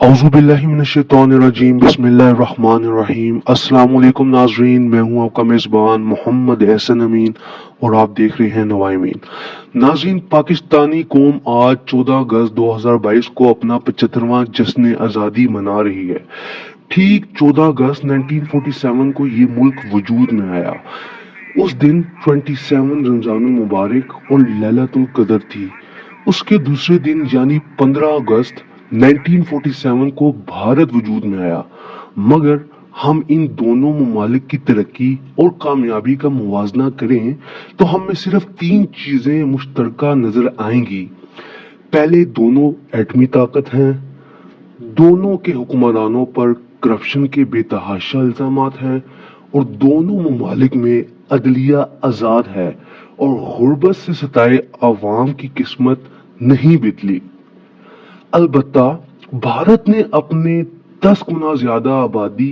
औज़ुबिल्लाहिमिनश्शैतानिर्रजीम बिस्मिल्लाहिर्रहमानिर्रहीम। अस्सलाम वालेकुम नाजरीन, मैं हूं आपका मेज़बान मोहम्मद एहसन अमीन और आप देख रहे हैं नवाइमीन। नाजरीन, पाकिस्तानी कौम आज 14 अगस्त 2022 को अपना 75वां जश्न आज़ादी मना रही है। ठीक 14 अगस्त 1947 को ये मुल्क वजूद में आया। उस दिन 27 रमजान मुबारक और लैलतुल कदर थी। उसके दूसरे दिन यानी 15 अगस्त 1947 को भारत वजूद में आया। मगर हम इन दोनों ममालिक की तरक्की और कामयाबी का मुवाजना करें तो हमें सिर्फ तीन चीजें मुश्तरका नजर आएंगी। पहले, दोनों एटमी ताकत हैं, दोनों के हुक्मरानों पर करप्शन के बेतहाशा इल्जामात हैं और दोनों ममालिक में अदलिया आज़ाद है और गुर्बत से सताए अवाम की किस्मत नहीं बदली। अलबत्ता भारत ने अपने 10 गुना ज्यादा आबादी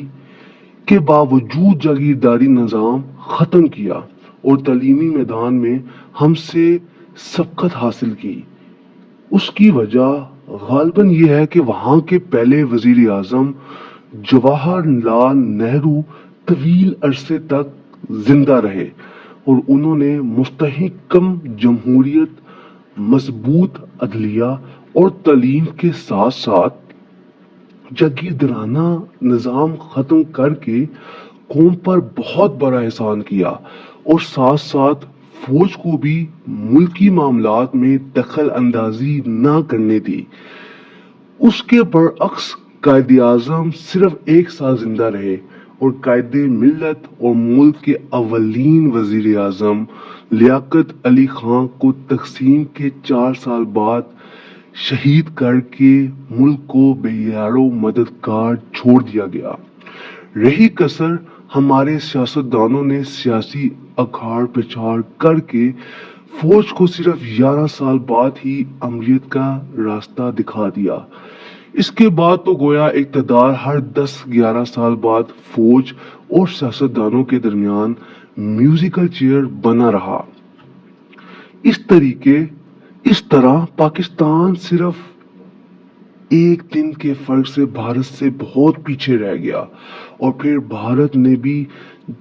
के बावजूद जागीरदारी निज़ाम ख़त्म किया और तालीमी मैदान में हमसे सबकत हासिल की। उसकी वजह गालबन यह है कि वहाँ के पहले वजीर आज़म जवाहरलाल नेहरू तवील अरसे तक जिंदा रहे और उन्होंने मुस्तहकम जमहूरियत, मजबूत अदलिया और तालीम के साथ साथ जागीरदाराना निज़ाम ख़त्म करके कौम पर बहुत बड़ा एहसान किया और साथ साथ फौज को भी मुल्की मामलात में दखल अंदाजी ना करने दी। उसके बरअक्स कायदे आज़म सिर्फ एक साल जिंदा रहे और कायदे मिल्लत और मुल्क के अवलीन वजीर आज़म लियाकत अली खां को तकसीम के 4 साल बाद शहीद करके मुल्क को बेयारो मददगार छोड़ दिया गया। रही कसर हमारे सियासतदानों ने सियासी अखाड़ पिछाड़ करके फौज को सिर्फ 11 साल बाद ही अमरीत का रास्ता दिखा दिया। इसके बाद तो गोया इक़्तिदार हर 10-11 साल बाद फौज और सियासतदानों के दरमियान म्यूजिकल चेयर बना रहा। इस तरह पाकिस्तान सिर्फ एक दिन के फर्क से भारत से बहुत पीछे रह गया और फिर भारत ने भी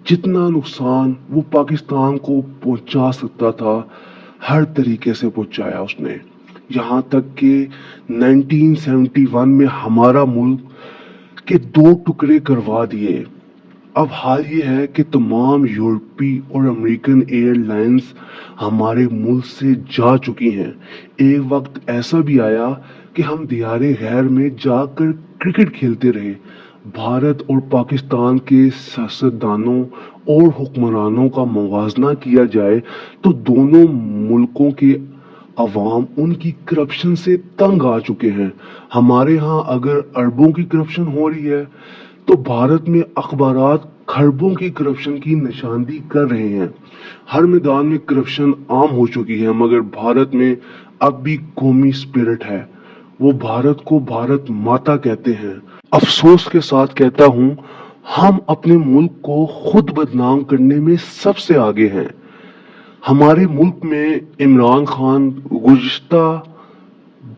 जितना नुकसान वो पाकिस्तान को पहुंचा सकता था हर तरीके से पहुंचाया उसने। यहाँ तक कि 1971 में हमारा मुल्क के 2 टुकड़े करवा दिए। अब हाल ये है कि तमाम यूरोपीय और अमेरिकन एयरलाइंस हमारे मुल्क से जा चुकी हैं। एक वक्त ऐसा भी आया कि हम दियारे गैर में जाकर क्रिकेट खेलते रहे। भारत और पाकिस्तान के सियासतदानों और हुक्मरानों का मुवाजना किया जाए तो दोनों मुल्कों के अवाम उनकी करप्शन से तंग आ चुके हैं। हमारे यहाँ अगर अरबों की करप्शन हो रही है तो भारत में अखबारात खरबों की करप्शन की निशानदी कर रहे हैं। हर मैदान में करप्शन आम हो चुकी है, मगर भारत में अब भी कौमी स्पिरिट है। वो भारत को भारत माता कहते हैं। अफसोस के साथ कहता हूँ, हम अपने मुल्क को खुद बदनाम करने में सबसे आगे हैं। हमारे मुल्क में इमरान खान गुज़िश्ता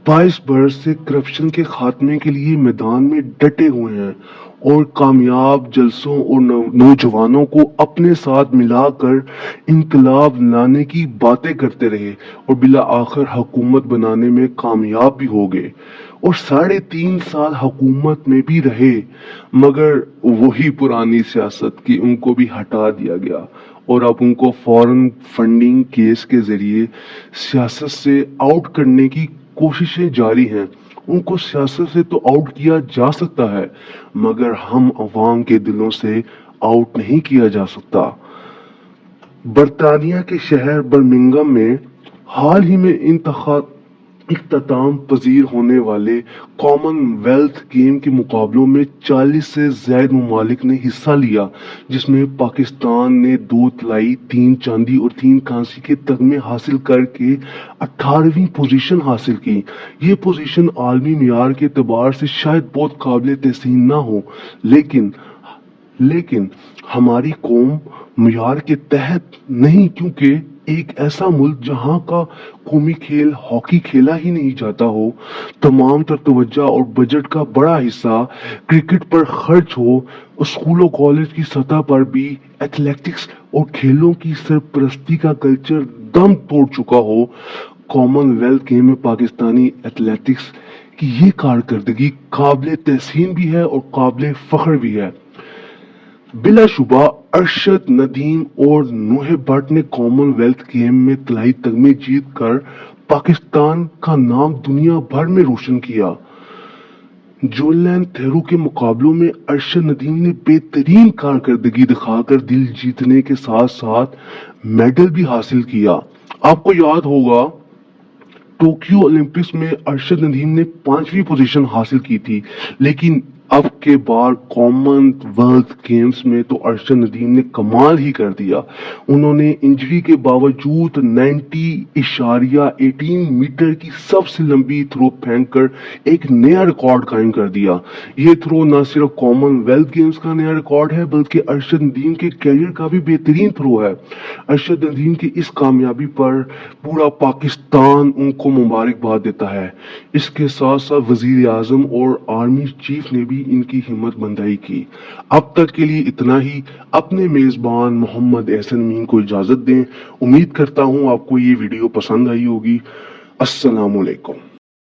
22 बरस से करप्शन के खात्मे के लिए मैदान में डटे हुए हैं और कामयाब जलसों और नौजवानों को अपने साथ मिलाकर इंकलाब लाने की बातें करते रहे और बिला आखिर हुकूमत बनाने में कामयाब भी हो गए और 3.5 साल हुकूमत में भी रहे। मगर वही पुरानी सियासत की उनको भी हटा दिया गया और अब उनको फॉरेन फंडिंग केस के जरिए सियासत से आउट करने की कोशिशें जारी हैं। उनको सियासत से तो आउट किया जा सकता है, मगर हम अवाम के दिलों से आउट नहीं किया जा सकता। बरतानिया के शहर बर्मिंघम में हाल ही में इख्तिताम पजीर होने वाले कॉमनवेल्थ गेम के मुकाबलों में 40 से ज्यादा ममालिक ने हिस्सा लिया, जिसमें पाकिस्तान ने 2 तलाई, 3 चांदी और 3 कांसी के तगमे हासिल करके 18वीं पोजीशन हासिल की। ये पोजीशन आलमी मियार के एतबार से शायद बहुत काबिल तहसीन ना हो, लेकिन हमारी कौम मियार के तहत नहीं, क्योंकि ایک ایسا ملک جہاں کا قومی کھیل ہاکی کھیلا ہی نہیں جاتا ہو، تمام تر توجہ اور بجٹ کا بڑا حصہ کرکٹ پر خرچ ہو، اسکول و کالج کی سطح پر بھی ایتھلیٹکس اور کھیلوں کی سرپرستی کا کلچر دم توڑ چکا ہو، کامن ویلتھ گیم میں پاکستانی ایتھلیٹکس کی یہ کارکردگی قابل تحسین بھی ہے اور قابل فخر بھی ہے۔ بلا شبہ ارشد ندیم اور نوح بٹ نے کامن ویلتھ گیم میں طلائی تمغے جیت کر پاکستان کا نام دنیا بھر میں روشن کیا۔ جولین تھیرو کے مقابلوں میں ارشد ندیم نے بہترین کارکردگی دکھا کر دل جیتنے کے ساتھ ساتھ میڈل بھی حاصل کیا۔ آپ کو یاد ہوگا ٹوکیو اولمپکس میں ارشد ندیم نے 5ویں پوزیشن حاصل کی تھی، لیکن اب کے بار کامن ویلتھ گیمز میں تو ارشد ندیم نے کمال ہی کر دیا۔ انہوں نے انجری کے باوجود 90.18 میٹر کی سب سے لمبی تھرو پھینک کر ایک نیا ریکارڈ قائم کر دیا۔ یہ تھرو نہ صرف کامن ویلتھ گیمز کا نیا ریکارڈ ہے بلکہ ارشد ندیم کے کیریئر کا بھی بہترین تھرو ہے۔ ارشد ندیم کی اس کامیابی پر پورا پاکستان ان کو مبارکباد دیتا ہے۔ اس کے ساتھ ساتھ وزیر اعظم اور آرمی چیف نے بھی ان کی ہمت بندائی کی۔ اب تک کے لیے اتنا ہی۔ اپنے میزبان محمد احسن امین کو اجازت دیں۔ امید کرتا ہوں آپ کو یہ ویڈیو پسند آئی ہوگی۔ السلام علیکم۔